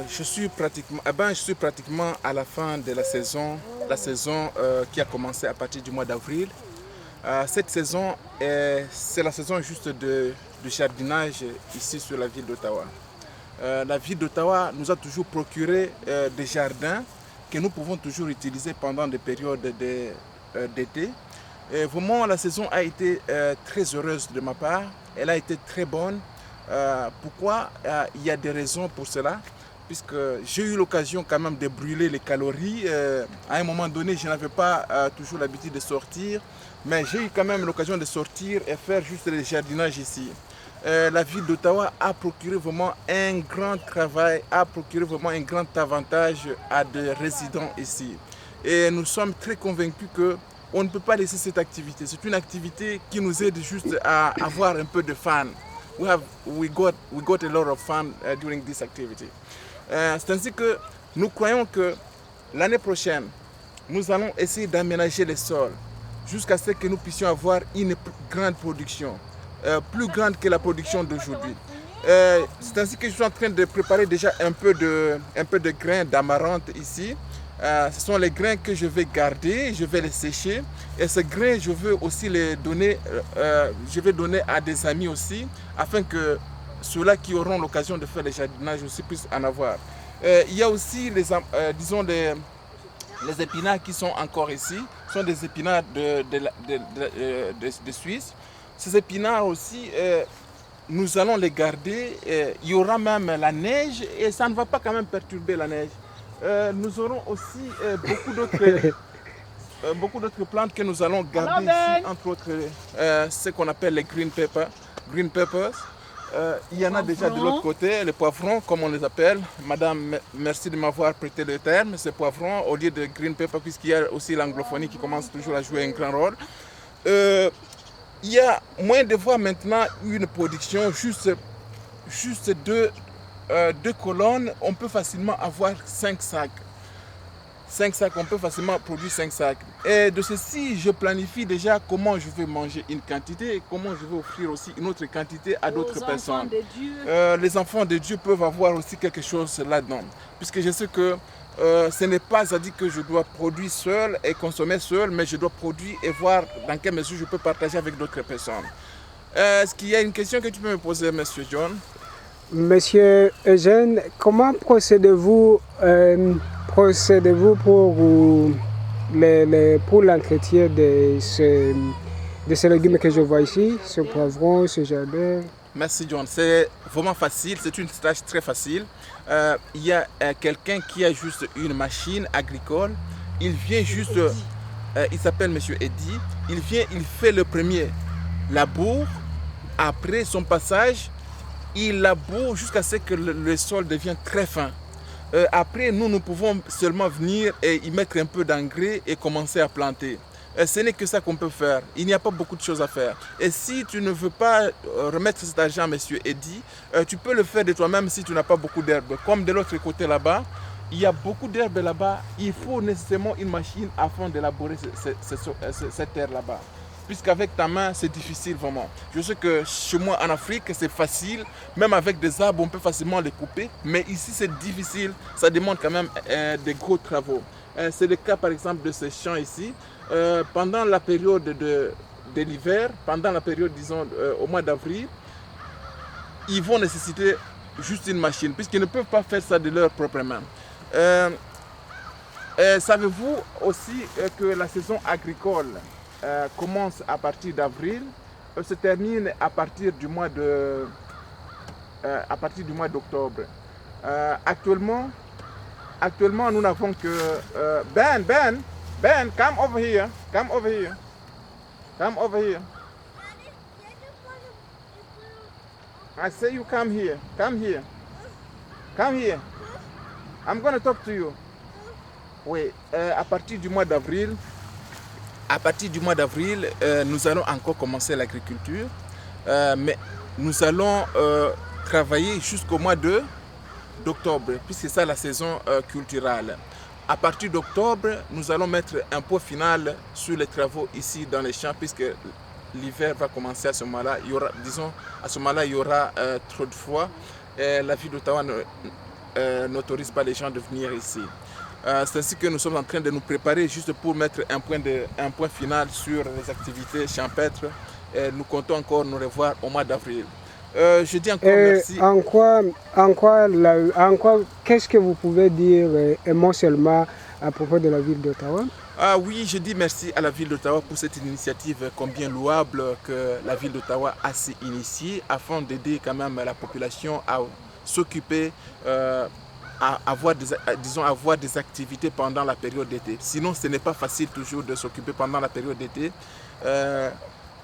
je suis pratiquement à la fin de la saison qui a commencé à partir du mois d'avril. Cette saison, c'est la saison juste de jardinage ici sur la ville d'Ottawa. La ville d'Ottawa nous a toujours procuré des jardins que nous pouvons toujours utiliser pendant des périodes d'été. Vraiment, la saison a été très heureuse de ma part. Elle a été très bonne. Pourquoi? Il y a des raisons pour cela. Puisque j'ai eu l'occasion quand même de brûler les calories. À un moment donné, je n'avais pas toujours l'habitude de sortir. Mais j'ai eu quand même l'occasion de sortir et faire juste le jardinage ici. La ville d'Ottawa a procuré vraiment un grand travail, a procuré vraiment un grand avantage à des résidents ici. Et nous sommes très convaincus qu'on ne peut pas laisser cette activité. C'est une activité qui nous aide juste à avoir un peu de fun. We got a lot of fun during this activity. C'est ainsi que nous croyons que l'année prochaine, nous allons essayer d'aménager les sols jusqu'à ce que nous puissions avoir une grande production, plus grande que la production d'aujourd'hui. C'est ainsi que je suis en train de préparer déjà un peu de grains d'amarante ici. Ce sont les grains que je vais garder, je vais les sécher. Et ces grains, je veux aussi les donner, je vais donner à des amis aussi, afin que ceux-là qui auront l'occasion de faire le jardinage aussi puissent en avoir. Il y a aussi disons les épinards qui sont encore ici, sont des épinards de Suisse. Ces épinards aussi, nous allons les garder. Il y aura même la neige et ça ne va pas quand même perturber la neige. Nous aurons aussi beaucoup d'autres plantes que nous allons garder ici, entre autres ce qu'on appelle les green peppers. Il y en a déjà de l'autre côté, les poivrons, comme on les appelle. Madame, merci de m'avoir prêté le terme, ces poivrons, au lieu de green pepper, puisqu'il y a aussi l'anglophonie qui commence toujours à jouer un grand rôle. Il y a moyen de voir maintenant une production, juste deux colonnes, on peut facilement avoir 5 sacs. 5 sacs, on peut facilement produire 5 sacs. Et de ceci, je planifie déjà comment je vais manger une quantité et comment je vais offrir aussi une autre quantité à d'autres personnes. Les enfants de Dieu peuvent avoir aussi quelque chose là-dedans. Puisque je sais que ce n'est pas à dire que je dois produire seul et consommer seul, mais je dois produire et voir dans quelle mesure je peux partager avec d'autres personnes. Est-ce qu'il y a une question que tu peux me poser, Monsieur John? Monsieur Eugène, comment procédez-vous pour l'entretien de ces légumes que je vois ici, ce poivron, ce jardin? Merci John, c'est vraiment facile, c'est une tâche très facile. Il y a quelqu'un qui a juste une machine agricole, il vient juste, il s'appelle Monsieur Eddy, il vient, il fait le premier labour, après son passage, il laboure jusqu'à ce que le sol devienne très fin. Après, nous pouvons seulement venir et y mettre un peu d'engrais et commencer à planter. Ce n'est que ça qu'on peut faire. Il n'y a pas beaucoup de choses à faire. Et si tu ne veux pas remettre cet argent à M. Eddy, tu peux le faire de toi-même si tu n'as pas beaucoup d'herbe. Comme de l'autre côté là-bas, il y a beaucoup d'herbe là-bas. Il faut nécessairement une machine afin d'élaborer cette terre là-bas. Puisqu'avec ta main, c'est difficile vraiment. Je sais que chez moi en Afrique, c'est facile. Même avec des arbres, on peut facilement les couper. Mais ici, c'est difficile. Ça demande quand même des gros travaux. C'est le cas par exemple de ces champs ici. Pendant la période de l'hiver, pendant la période, disons, au mois d'avril, ils vont nécessiter juste une machine, puisqu'ils ne peuvent pas faire ça de leurs propres mains. Savez-vous aussi que la saison agricole commence à partir d'avril, se termine à partir du mois d'octobre. Actuellement, nous n'avons que Ben, come over here, come over here, come over here. I say you come here, come here, come here. I'm going to talk to you. Oui, à partir du mois d'avril. Nous allons encore commencer l'agriculture, mais nous allons travailler jusqu'au mois d'octobre, puisque c'est ça la saison culturelle. À partir d'octobre, nous allons mettre un point final sur les travaux ici dans les champs, puisque l'hiver va commencer à ce moment-là. Il y aura trop de froid. La ville d'Ottawa n'autorise pas les gens de venir ici. C'est ainsi que nous sommes en train de nous préparer juste pour mettre un point final sur les activités champêtres. Et nous comptons encore nous revoir au mois d'avril. Je dis encore merci. Qu'est-ce que vous pouvez dire émotionnellement à propos de la ville d'Ottawa? Ah oui, je dis merci à la ville d'Ottawa pour cette initiative combien louable que la ville d'Ottawa a initiée afin d'aider quand même la population à s'occuper, à avoir des activités pendant la période d'été. Sinon, ce n'est pas facile toujours de s'occuper pendant la période d'été.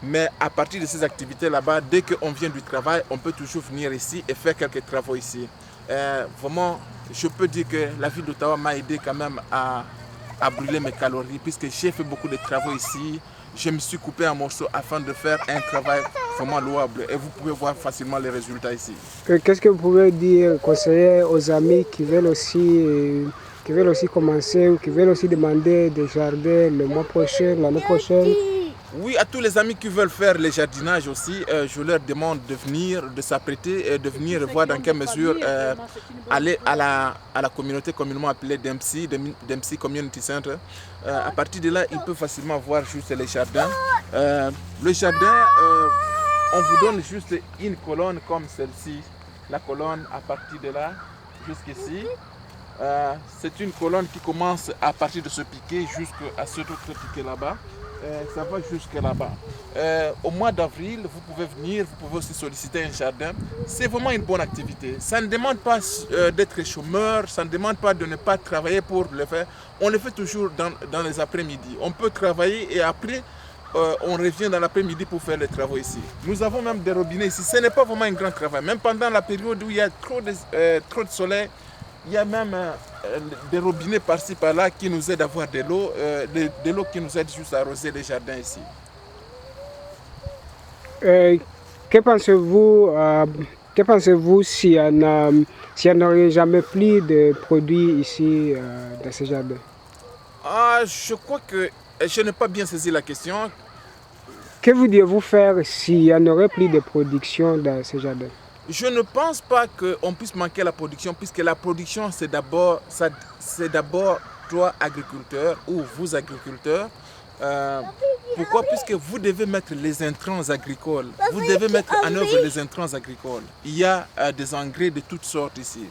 Mais à partir de ces activités là-bas, dès qu'on vient du travail, on peut toujours venir ici et faire quelques travaux ici. Vraiment, je peux dire que la ville d'Ottawa m'a aidé quand même à brûler mes calories puisque j'ai fait beaucoup de travaux ici. Je me suis coupé en morceaux afin de faire un travail vraiment louable et vous pouvez voir facilement les résultats ici. Qu'est-ce que vous pouvez dire, conseiller aux amis qui veulent aussi commencer ou qui veulent aussi demander des jardins le mois prochain, l'année prochaine? Oui, à tous les amis qui veulent faire le jardinage aussi, je leur demande de venir, de s'apprêter et de venir voir dans quelle mesure aller à la communauté communément appelée Dempsey Community Center. À partir de là, ils peuvent facilement voir juste les jardins. Le jardin, on vous donne juste une colonne comme celle-ci. La colonne à partir de là jusqu'ici. C'est une colonne qui commence à partir de ce piquet jusqu'à ce autre piquet là-bas. Ça va jusque là-bas. Au mois d'avril, vous pouvez venir, vous pouvez aussi solliciter un jardin. C'est vraiment une bonne activité. Ça ne demande pas d'être chômeur, ça ne demande pas de ne pas travailler pour le faire. On le fait toujours dans les après-midi. On peut travailler et après, on revient dans l'après-midi pour faire les travaux ici. Nous avons même des robinets ici. Ce n'est pas vraiment un grand travail. Même pendant la période où il y a trop de soleil, il y a même des robinets par-ci par-là qui nous aident à avoir de l'eau qui nous aide juste à arroser les jardins ici. Que pensez-vous s'il n'y en aurait jamais plus de produits ici dans ces jardins? Je crois que je n'ai pas bien saisi la question. Que voudriez-vous faire s'il n'y en aurait plus de production dans ces jardins? Je ne pense pas qu'on puisse manquer la production, puisque la production, c'est d'abord toi, agriculteur, ou vous, agriculteurs. Pourquoi? Puisque vous devez mettre les intrants agricoles. Vous devez mettre en œuvre les intrants agricoles. Il y a des engrais de toutes sortes ici.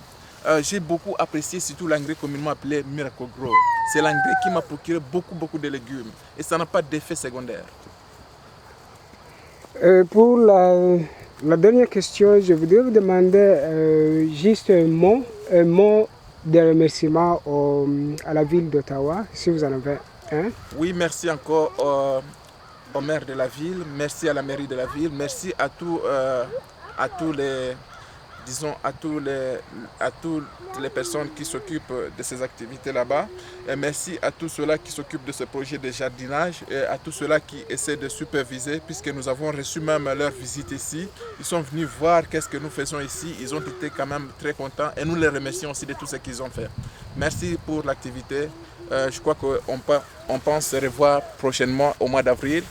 J'ai beaucoup apprécié surtout l'engrais communément appelé Miracle Grow. C'est l'engrais qui m'a procuré beaucoup de légumes. Et ça n'a pas d'effet secondaire. Pour la dernière question, je voudrais vous demander juste un mot de remerciement à la ville d'Ottawa, si vous en avez un. Oui, merci encore au maire de la ville, merci à la mairie de la ville, merci à toutes les personnes qui s'occupent de ces activités là-bas. Et merci à tous ceux-là qui s'occupent de ce projet de jardinage et à tous ceux-là qui essaient de superviser, puisque nous avons reçu même leur visite ici. Ils sont venus voir qu'est-ce que nous faisons ici. Ils ont été quand même très contents et nous les remercions aussi de tout ce qu'ils ont fait. Merci pour l'activité. Je crois qu'on pense se revoir prochainement au mois d'avril.